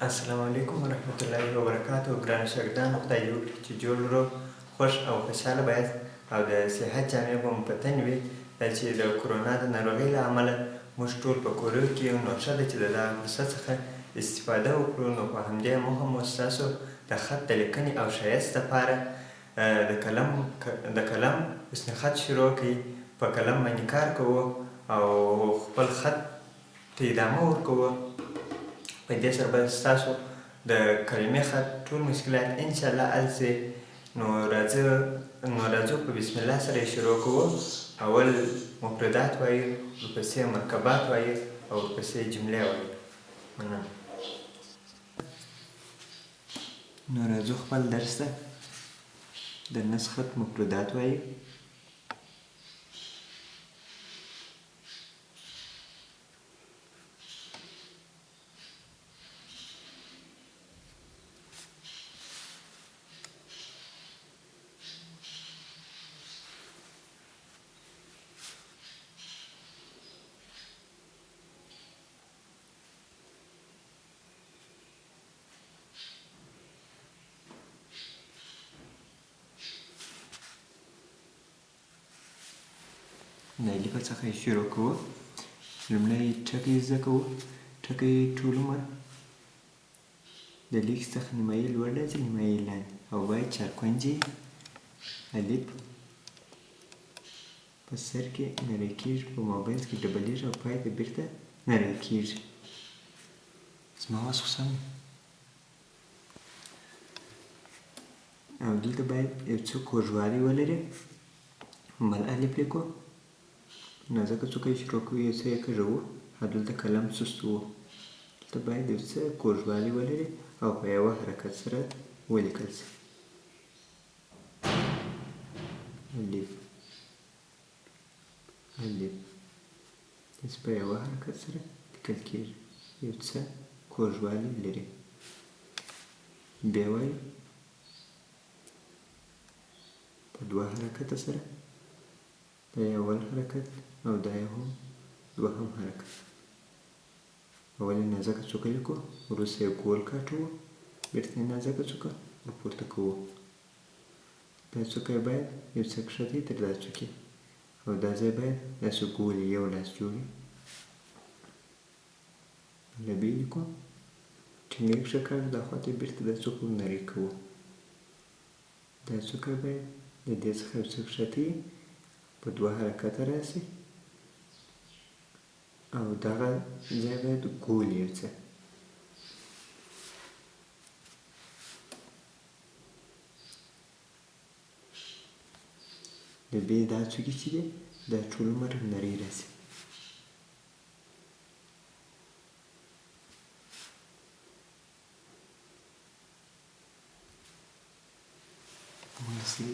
السلام علیکم ورحمت الله وبرکاتو. ګرانو شاګردانو، خدای دې وکړي چې جوړ روغ خوښ او خوشحاله باید او د صحت جامې به مو په تن وي. دا چې د کرونا د ناروغۍ له امله موږ ټول په کوریو کې یو، نو ښه ده چې د دغه فرصت څخه استفاده وکړو. نو په همدې موخه مو ستاسو د خط د لیکنې او ښایست دپاره د قلم حسن خط شروع کړئ. په قلم باندې کار کوو او خپل خط ته ادامه ورکوو. په دې سره به ستاسو د کلمې خط ټول مشکلات انشاءالله حل شي. نو راځو په بسم الله سره یې شروع کوو. اول مفردات وایو، ورپسې مرکبات وایو او ورپسې جملې وایو. مننه. نو راځو خپل درس ته. د نس خط مفردات وایو. د الفه څخه یې شروع کوو. لومړی ټکی زده کوو. ټکی ټول عمر د لیک څخه نیمایي لوړ راځي، نیمایي لاندې او باید چارکونجې الف په سر کې نری کېږي، په مابینځ کې ډبلیږي او پای ته بېرته نری کېږي. زما واس خو سم او دلته باید یو څه کوږوالی ولري. بل الف لیکو، نازکه څوکه یې شروع کوو، یو څه یې کږوو او دلته قلم سست وو. دلته باید یو څه کوږوالی ولري او په یوه حرکت سره ولیکل شي. الف الف داسې په یوه حرکت سره لیکل کېږي، یو څه کوږوالی لري. بیا وایو په دوه حرکته سره، دا یې اول حرکت او دا یې هم دوهم حرکت. اول یې نازکه څوکه لیکو، وروسته یې ګول کاټوو، بېرته یې نازکه څوکه راپورته کوو. دا څوکه یې باید یو څه کښته وي تر دا څوکې او دا ځای باید داسې ګول وي، یو لاس جوړ وي. لبې لیکو، ټینګه یې ښه کاږو، دا خواته یې بېرته دا څوکه نرۍ کوو. دا څوکه باید د دې څخه یو څه کښته وي، په دوه حرکته راشي او دغه ځای باید ګول یو څه. د بې دا څوکې چې دي دا ټول عمر نرۍ راشي. Honestly